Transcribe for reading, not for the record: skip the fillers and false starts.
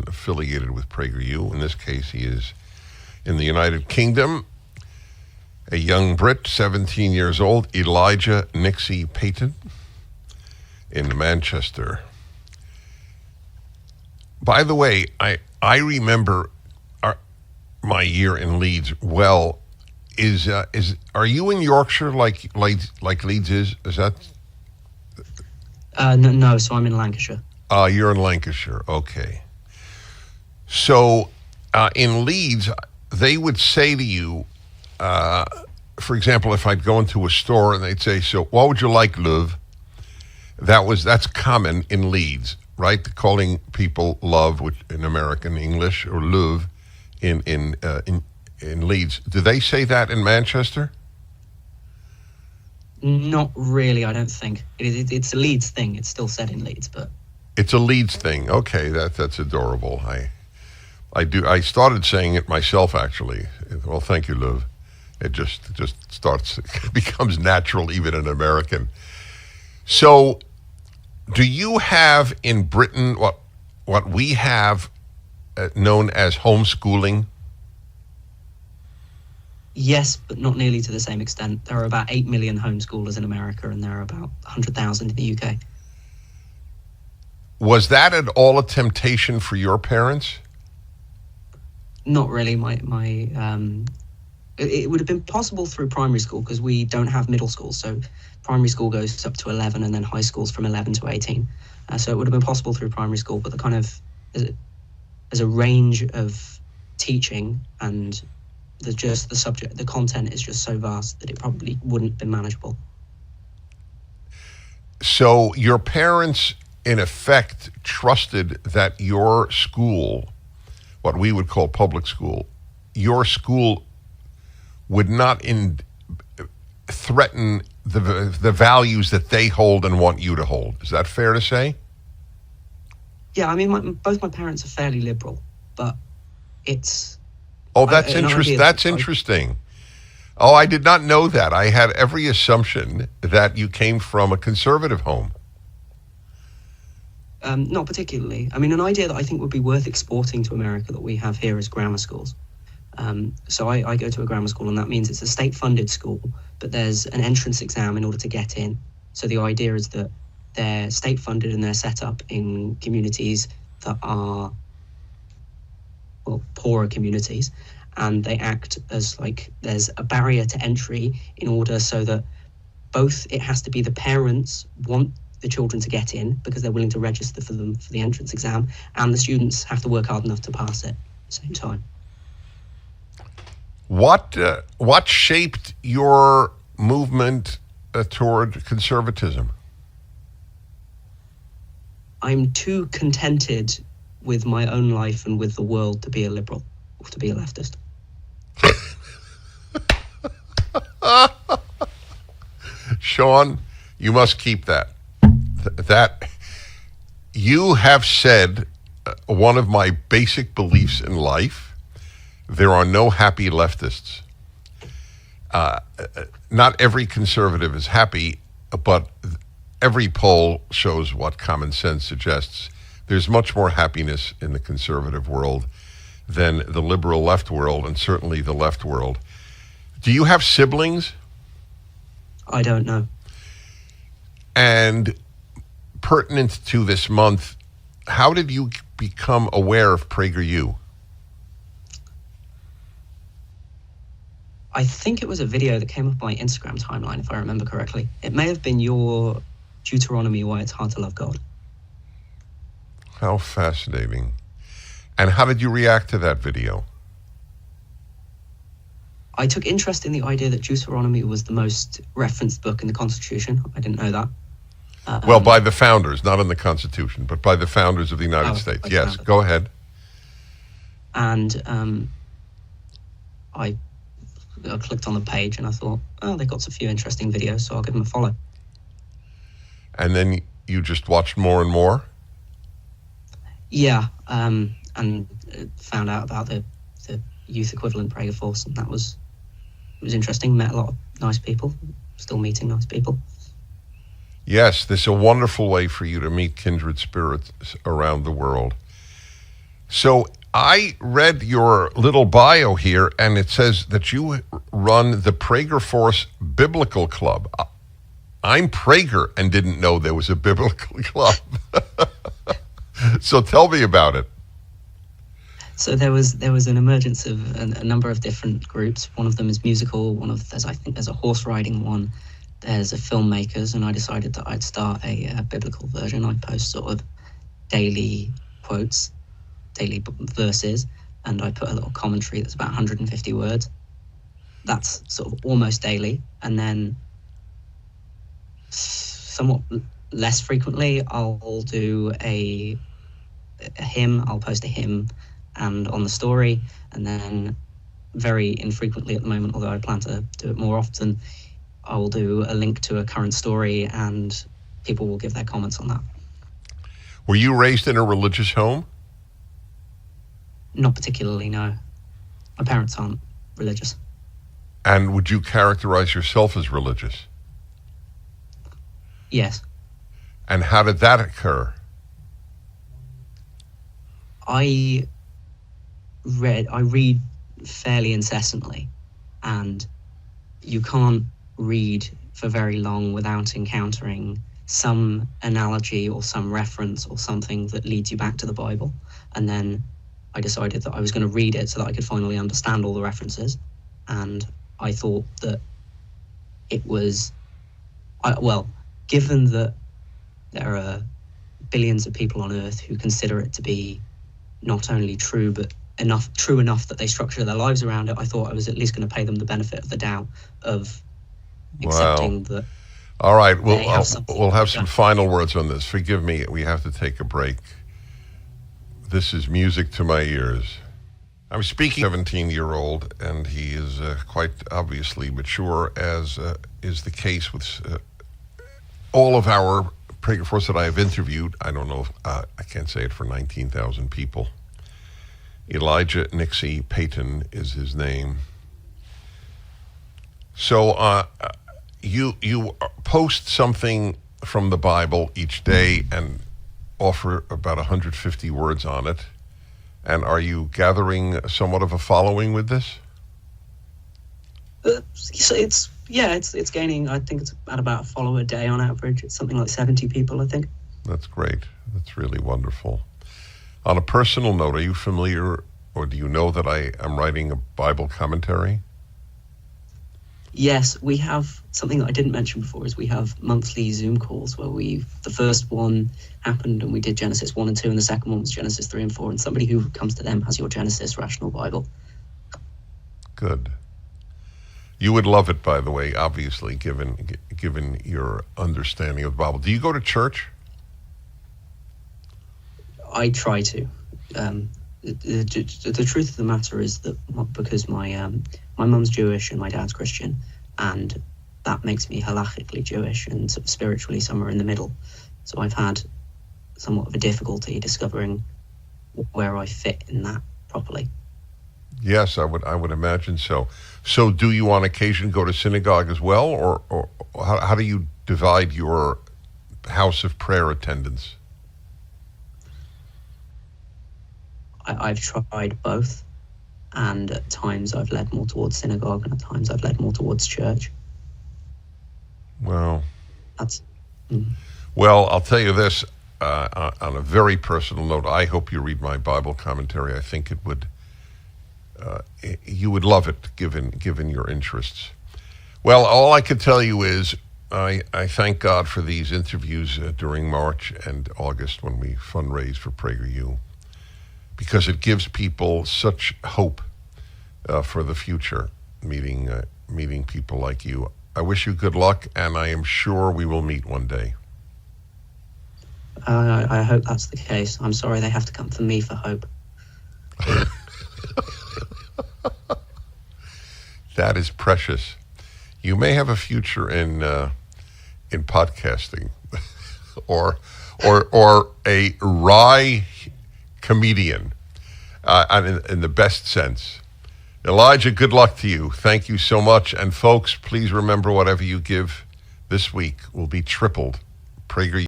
affiliated with PragerU. In this case, he is in the United Kingdom. A young Brit, 17 years old, Elijah Nixey Paton, in Manchester. By the way, I remember my year in Leeds well. Are you in Yorkshire like Leeds is? Is that? No. So I'm in Lancashire. You're in Lancashire. Okay. So in Leeds, they would say to you, for example, if I'd go into a store and they'd say, "So, what would you like, love?" That's common in Leeds, right? Calling people love, which in American English, or love, in Leeds. Do they say that in Manchester? Not really, I don't think. It's a Leeds thing. It's still said in Leeds, but it's a Leeds thing. Okay, that's adorable. I started saying it myself, actually. Well, thank you, love. It just starts, it becomes natural even in American. So, do you have in Britain what we have known as homeschooling? Yes, but not nearly to the same extent. There are about 8 million homeschoolers in America, and there are about 100,000 in the UK. Was that at all a temptation for your parents? Not really. It would have been possible through primary school because we don't have middle school. So primary school goes up to 11, and then high school's from 11 to 18. So it would have been possible through primary school, but the kind of there's a range of teaching, and the content is just so vast that it probably wouldn't have been manageable. So your parents, in effect, trusted that your school, what we would call public school, your school would not threaten the values that they hold and want you to hold. Is that fair to say? Yeah, I mean, both my parents are fairly liberal, but it's... Oh, that's interesting. That's interesting. Oh, I did not know that. I had every assumption that you came from a conservative home. Not particularly. I mean, an idea that I think would be worth exporting to America that we have here is grammar schools. So I go to a grammar school, and that means it's a state-funded school, but there's an entrance exam in order to get in. So the idea is that they're state-funded and they're set up in communities that are, well, poorer communities, and they act as like there's a barrier to entry in order so that both it has to be the parents want the children to get in because they're willing to register for them for the entrance exam, and the students have to work hard enough to pass it at the same time. What shaped your movement toward conservatism? I'm too contented with my own life and with the world to be a liberal or to be a leftist. Sean, you must keep that. That you have said one of my basic beliefs in life. There are no happy leftists. Not every conservative is happy, but every poll shows what common sense suggests. There's much more happiness in the conservative world than the liberal left world, and certainly the left world. Do you have siblings? I don't know. And pertinent to this month, how did you become aware of PragerU? I think it was a video that came up on my Instagram timeline, if I remember correctly. It may have been your Deuteronomy, Why It's Hard to Love God. How fascinating. And how did you react to that video? I took interest in the idea that Deuteronomy was the most referenced book in the Constitution. I didn't know that. Well, by the founders, not in the Constitution, but by the founders of the United States. Yes, go ahead. And I clicked on the page and I thought, oh, they got a few interesting videos, so I'll give them a follow. And then you just watched more and more? Yeah, and found out about the youth equivalent Prager Force, and it was interesting. Met a lot of nice people, still meeting nice people. Yes, this is a wonderful way for you to meet kindred spirits around the world. So I read your little bio here, and it says that you run the Prager Force Biblical Club. I'm Prager and didn't know there was a biblical club. So tell me about it. So there was an emergence of a number of different groups. One of them is musical. I think there's a horse riding one. There's a filmmakers, and I decided that I'd start a biblical version. I post sort of daily quotes, daily verses, and I put a little commentary that's about 150 words. That's sort of almost daily, and then somewhat less frequently, I'll do a hymn. I'll post a hymn and on the story, and then very infrequently at the moment, although I plan to do it more often, I will do a link to a current story, and people will give their comments on that. Were you raised in a religious home? Not particularly, no. My parents aren't religious. And would you characterize yourself as religious? Yes. And how did that occur? I read fairly incessantly, and you can't read for very long without encountering some analogy or some reference or something that leads you back to the Bible. And then I decided that I was going to read it so that I could finally understand all the references. And I thought that it was, given that there are billions of people on Earth who consider it to be not only true, but true enough that they structure their lives around it, I thought I was at least going to pay them the benefit of the doubt of accepting that. All right, we'll have some final words on this. Forgive me, we have to take a break. This is music to my ears. I'm speaking to a 17-year-old, and he is quite obviously mature, as is the case with all of our Prager Force that I have interviewed. I don't know if, I can't say it for 19,000 people. Elijah Nixey Paton is his name. So you post something from the Bible each day and offer about 150 words on it. And are you gathering somewhat of a following with this? It's gaining. I think it's at about a follower a day on average. It's something like 70 people, I think. That's great. That's really wonderful. On a personal note, are you familiar, or do you know that I am writing a Bible commentary? Yes, we have something that I didn't mention before. Is we have monthly Zoom calls where the first one happened and we did Genesis 1 and 2, and the second one was Genesis 3 and 4, and somebody who comes to them has your Genesis Rational Bible. Good. You would love it, by the way, obviously, given your understanding of the Bible. Do you go to church? I try to. The truth of the matter is that because my mum's Jewish and my dad's Christian, and that makes me halachically Jewish and sort of spiritually somewhere in the middle. So I've had somewhat of a difficulty discovering where I fit in that properly. Yes, I would imagine so. So do you on occasion go to synagogue as well, or how do you divide your house of prayer attendance? I've tried both, and at times I've led more towards synagogue, and at times I've led more towards church. Well, that's. Well, I'll tell you this, on a very personal note. I hope you read my Bible commentary. I think it would. You would love it, given your interests. Well, all I can tell you is I thank God for these interviews during March and August when we fundraise for PragerU, because it gives people such hope for the future, meeting people like you. I wish you good luck, and I am sure we will meet one day. I hope that's the case. I'm sorry they have to come for me for hope. That is precious. You may have a future in podcasting, or a wry comedian, in the best sense. Elijah, good luck to you. Thank you so much. And folks, please remember, whatever you give this week will be tripled. Prager